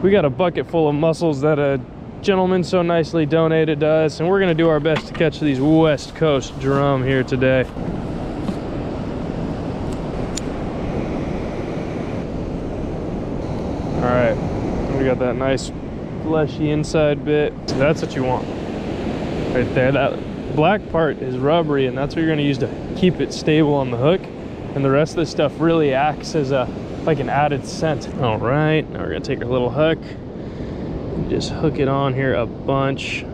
We got a bucket full of mussels that a gentleman so nicely donated to us, and we're gonna do our best to catch these West Coast drum here today. All right, we got that nice fleshy inside bit. That's what you want right there. That black part is rubbery, and that's what you're gonna use to keep it stable on the hook, and the rest of this stuff really acts as a like an added scent. All right, now we're gonna take our little hook and just hook it on here a bunch.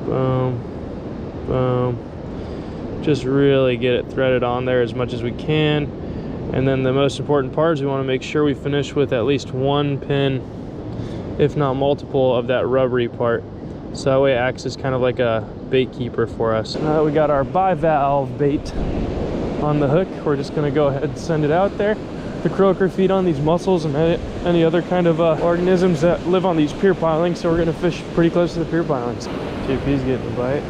Boom, boom. Just really get it threaded on there as much as we can. And then the most important part is we want to make sure we finish with at least one pin, if not multiple, of that rubbery part. So that way it acts as kind of like a bait keeper for us. Now that we got our bivalve bait on the hook, we're just going to go ahead and send it out there. The croaker feed on these mussels and any other kind of organisms that live on these pier pilings, so we're going to fish pretty close to the pier pilings. JP's getting a bite.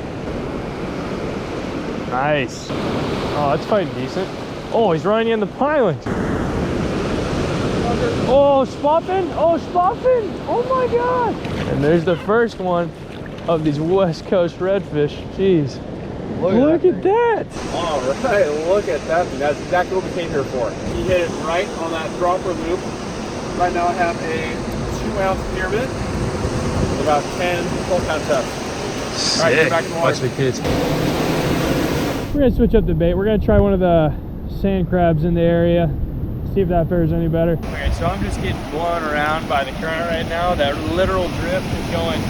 Nice. Oh, that's fighting decent. Oh, he's running in the pilings. Oh, spotfin! Oh, spotfin! Oh my god! And there's the first one of these West Coast redfish. Jeez. Look at that! All right, look at that thing. That's exactly what we came here for. He hit it right on that dropper loop. Right now I have a 2-ounce pyramid with about 10 12-pound test. All right, get back to the water. Watch the kids. We're gonna switch up the bait. We're gonna try one of the sand crabs in the area. See if that fares any better. Okay, so I'm just getting blown around by the current right now. That literal drift is going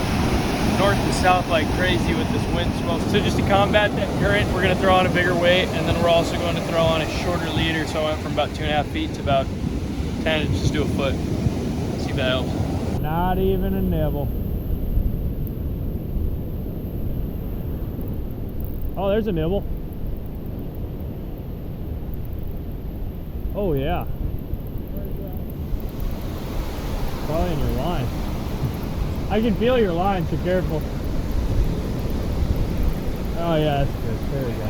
north to south like crazy with this wind swell. So just to combat that current, we're gonna throw on a bigger weight, and then we're also going to throw on a shorter leader. So I went from about 2.5 feet to about 10 inches to a foot. See if that helps. Not even a nibble. Oh, there's a nibble. Oh yeah. Probably in your line. I can feel your line, so careful. Oh yeah, that's good. There we go.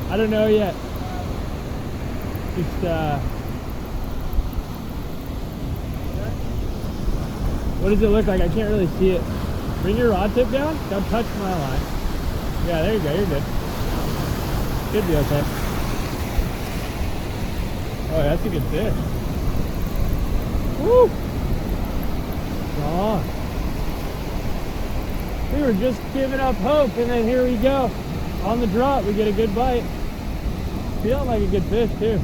I don't know yet. Just what does it look like? I can't really see it. Bring your rod tip down. Don't touch my line. Yeah, there you go. You're good. Should be okay. Oh, that's a good fish. Woo! Oh. We were just giving up hope, and then here we go. On the drop, we get a good bite. Feeling like a good fish, too.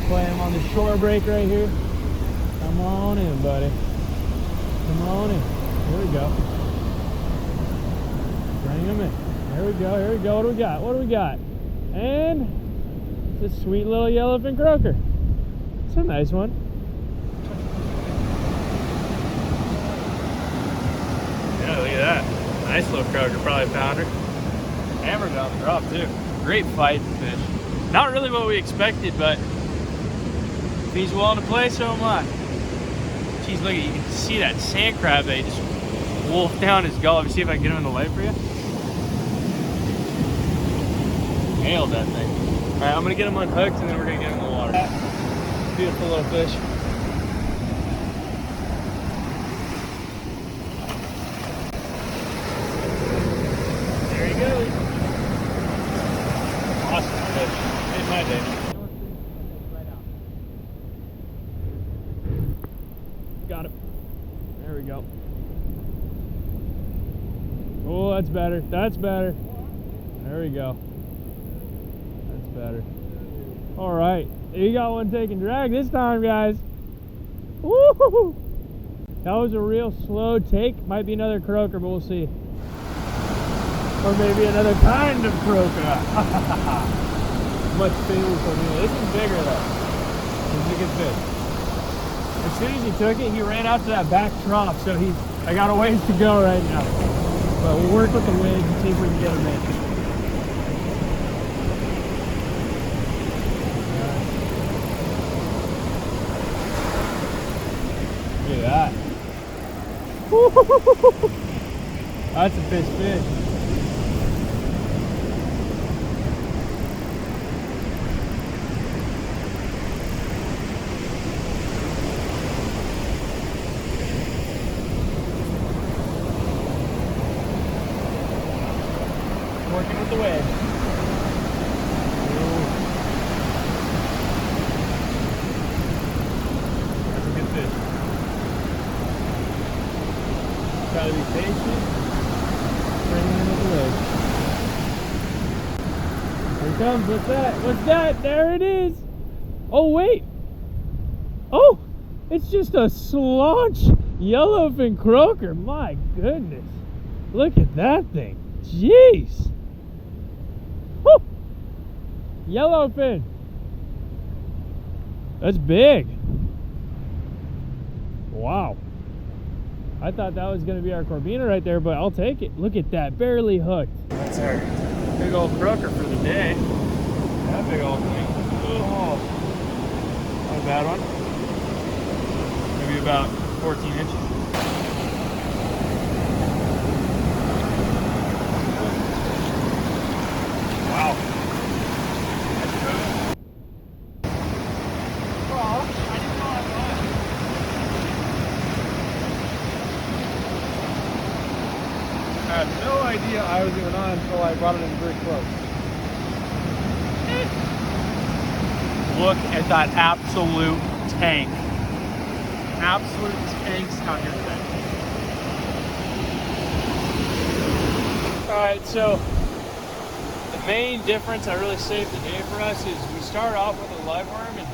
Play him on the shore break right here. Come on in, buddy. Come on in. Here we go. Bring him in. Here we go. Here we go. What do we got? What do we got? And it's a sweet little yellowfin croaker. It's a nice one. Yeah, look at that. Nice little croaker, probably a pounder. Hammered on the drop too. Great fighting fish. Not really what we expected, but if he's willing to play, so am I. Jeez, look at you can see that sand crab that he just wolfed down his gullet. Let me see if I can get him in the light for you. Nailed that thing. All right, I'm gonna get him unhooked, and then we're gonna get him in the water. Beautiful little fish. There he goes. Awesome fish. Made my day. Got it. There we go. Oh, that's better. That's better. There we go. That's better. All right. You got one taking drag this time, guys. Woo! That was a real slow take. Might be another croaker, but we'll see. Or maybe another kind of croaker. Much bigger for me. This is bigger though. This is a good fish. As soon as he took it, he ran out to that back trough, so I got a ways to go right now. But we'll work with the wind and see if we can get him in. Look at that. That's a fish. Working with the wave. That's a good fish. Gotta be patient. Bring it in with the wave. Here it comes. What's that? What's that? There it is. Oh, wait. Oh, it's just a slaunch yellowfin croaker. My goodness. Look at that thing. Jeez. Woo! Yellowfin. That's big. Wow. I thought that was going to be our corbina right there, but I'll take it. Look at that. Barely hooked. That's our big old croaker for the day. That big old thing. Oh. Not a bad one. Maybe about 14 inches. Wow. That's good. Oh, I didn't know I was. I had no idea I was even on until I brought it in very close. Look at that absolute tank. Absolute tanks out here today. Alright, so the main difference that really saved the day for us is we start off with a live worm and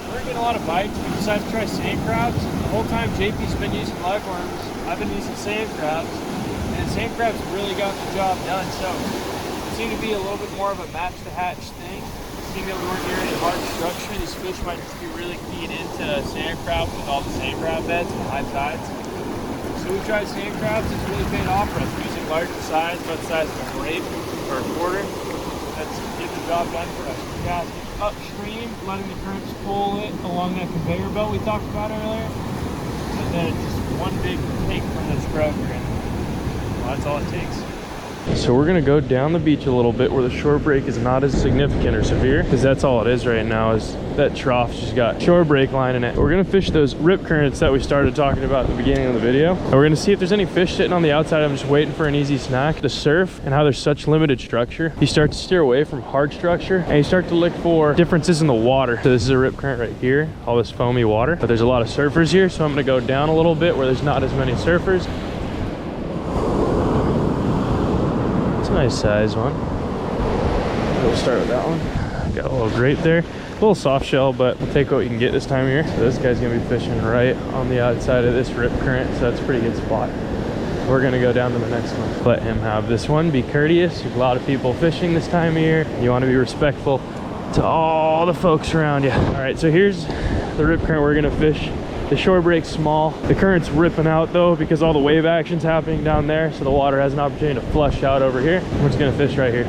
we're getting a lot of bites. We decided to try sand crabs. The whole time JP's been using live worms, I've been using sand crabs. And sand crabs really got the job done. So it seemed to be a little bit more of a match the hatch thing. Seeing that we weren't near any hard structure, these fish might just be really keyed into sand crabs with all the sand crab beds and high tides. So we tried sand crabs, it's really paid off for us. We're using larger size, about the size of a grape or a quarter. That's getting the job done for us. We're casting upstream, letting the currents pull it along that conveyor belt we talked about earlier. And then it's just one big take from this croaker, and well, that's all it takes. So we're gonna go down the beach a little bit where the shore break is not as significant or severe, because that's all it is right now, is that trough's just got shore break line in it. We're gonna fish those rip currents that we started talking about at the beginning of the video, and we're gonna see if there's any fish sitting on the outside. I'm just waiting for an easy snack. The surf and how there's such limited structure, you start to steer away from hard structure and you start to look for differences in the water. So this is a rip current right here, all this foamy water, but there's a lot of surfers here, so I'm gonna go down a little bit where there's not as many surfers. Nice size one. We'll start with that one. Got a little grate there. A little soft shell, but we'll take what you can get this time of year. So this guy's gonna be fishing right on the outside of this rip current, so that's a pretty good spot. We're gonna go down to the next one. Let him have this one. Be courteous. There's a lot of people fishing this time of year. You want to be respectful to all the folks around you. All right, so here's the rip current we're gonna fish. The shore break's small. The current's ripping out though because all the wave action's happening down there, so the water has an opportunity to flush out over here. We're just gonna fish right here.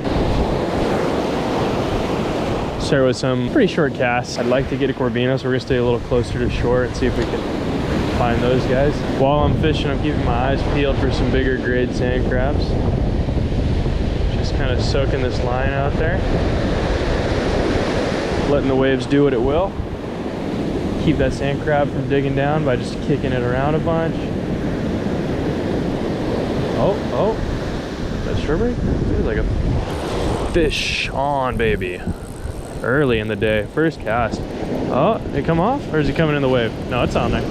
Start with some pretty short casts. I'd like to get a corbina, so we're gonna stay a little closer to shore and see if we can find those guys. While I'm fishing, I'm keeping my eyes peeled for some bigger grade sand crabs. Just kind of soaking this line out there. Letting the waves do what it will. Keep that sand crab from digging down by just kicking it around a bunch. Oh, that shore break? Feels like a fish on, baby. Early in the day, first cast. Oh, did it come off? Or is it coming in the wave? No, it's on there.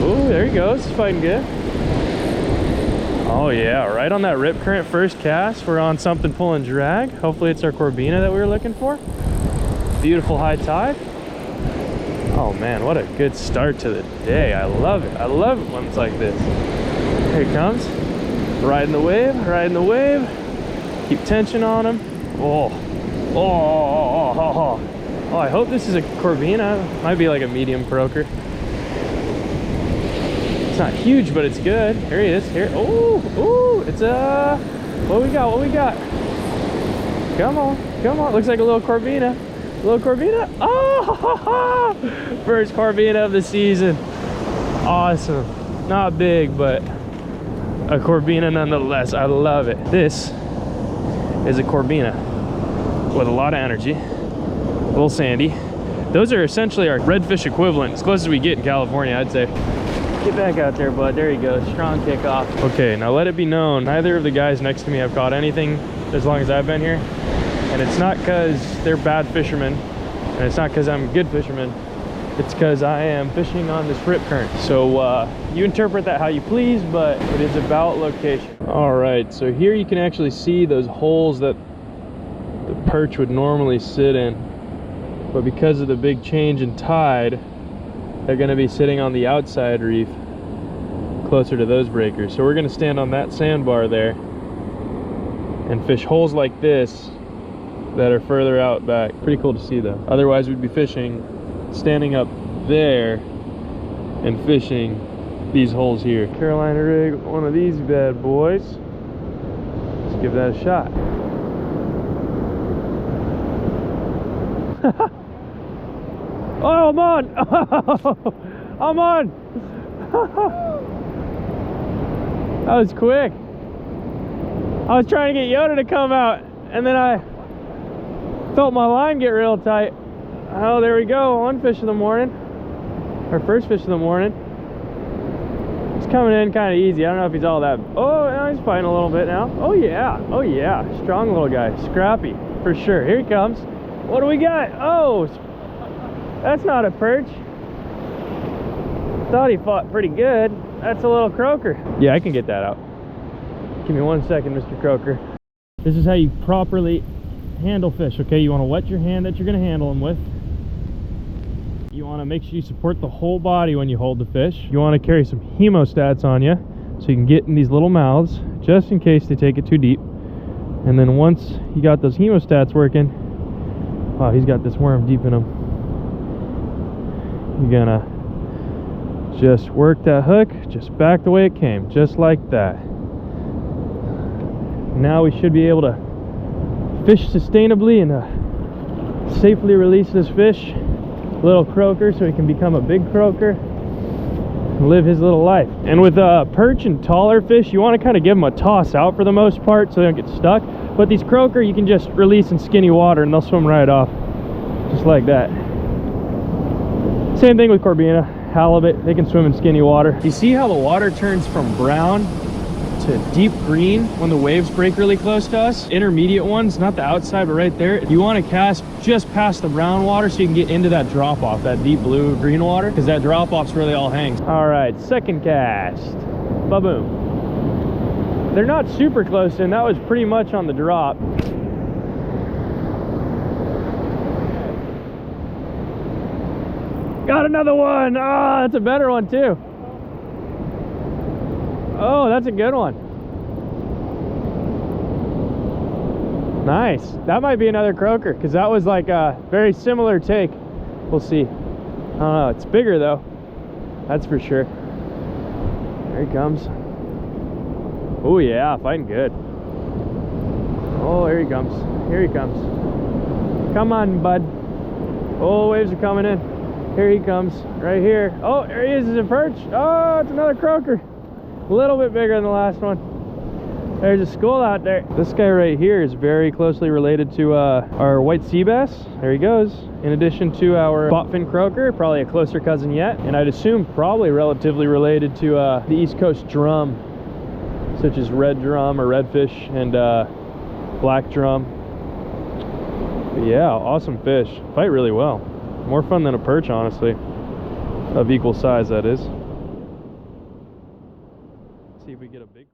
Oh, there he goes, he's fighting good. Oh yeah, right on that rip current first cast. We're on something pulling drag. Hopefully it's our corbina that we were looking for. Beautiful high tide. Oh man, what a good start to the day. I love it. I love it when it's like this. Here he comes. Riding the wave, riding the wave. Keep tension on him. Oh, I hope this is a corbina. Might be like a medium croaker. It's not huge, but it's good. Here he is. Here. Oh, it's a... What we got? What we got? Come on. Come on. Looks like a little corbina. Little corbina. Oh, first corbina of the season. Awesome. Not big, but a corbina nonetheless. I love it. This is a corbina with a lot of energy, a little sandy. Those are essentially our redfish equivalent, as close as we get in California, I'd say. Get back out there, bud. There you go. Strong kickoff. Okay, now let it be known, neither of the guys next to me have caught anything as long as I've been here. And it's not because they're bad fishermen, and it's not because I'm a good fisherman. It's because I am fishing on this rip current. So you interpret that how you please, but it is about location. All right, so here you can actually see those holes that the perch would normally sit in. But because of the big change in tide, they're gonna be sitting on the outside reef, closer to those breakers. So we're gonna stand on that sandbar there and fish holes like this that are further out back. Pretty cool to see though. Otherwise we'd be fishing, standing up there and fishing these holes here. Carolina rig, one of these bad boys. Let's give that a shot. Oh, I'm on! I'm on! That was quick. I was trying to get Yoda to come out, and then I felt my line get real tight. Oh, there we go. One fish of the morning. Our first fish of the morning. It's coming in kind of easy. I don't know if he's all that. Oh, now he's fighting a little bit now. Oh, yeah. Oh, yeah. Strong little guy. Scrappy, for sure. Here he comes. What do we got? Oh, that's not a perch. Thought he fought pretty good. That's a little croaker. Yeah, I can get that out. Give me 1 second, Mr. Croaker. This is how you properly handle fish, okay? You want to wet your hand that you're going to handle them with. You want to make sure you support the whole body when you hold the fish. You want to carry some hemostats on you so you can get in these little mouths just in case they take it too deep. And then once you got those hemostats working, wow, he's got this worm deep in him. You're gonna just work that hook just back the way it came, just like that. Now we should be able to fish sustainably and safely release this fish, little croaker, so he can become a big croaker and live his little life. And with perch and taller fish, you want to kind of give them a toss out for the most part so they don't get stuck. But these croaker, you can just release in skinny water and they'll swim right off, just like that. Same thing with corbina, halibut, they can swim in skinny water. You see how the water turns from brown to deep green when the waves break really close to us? Intermediate ones, not the outside, but right there. You want to cast just past the brown water so you can get into that drop off, that deep blue green water, because that drop off's where they all hang. All right, second cast. Ba-boom. They're not super close in. That was pretty much on the drop. Got another one. Ah, that's a better one too. Oh, that's a good one. Nice. That might be another croaker because that was like a very similar take. We'll see. I don't know. It's bigger though. That's for sure. There he comes. Oh yeah, fighting good. Oh, here he comes. Here he comes. Come on, bud. Oh, waves are coming in. Here he comes, right here. Oh, there he is, it's a perch. Oh, it's another croaker. A little bit bigger than the last one. There's a school out there. This guy right here is very closely related to our white sea bass. There he goes. In addition to our spotfin croaker, probably a closer cousin yet. And I'd assume probably relatively related to the East Coast drum, such as red drum or redfish and black drum. But yeah, awesome fish. Fight really well. More fun than a perch, honestly. Of equal size, that is. See if we get a big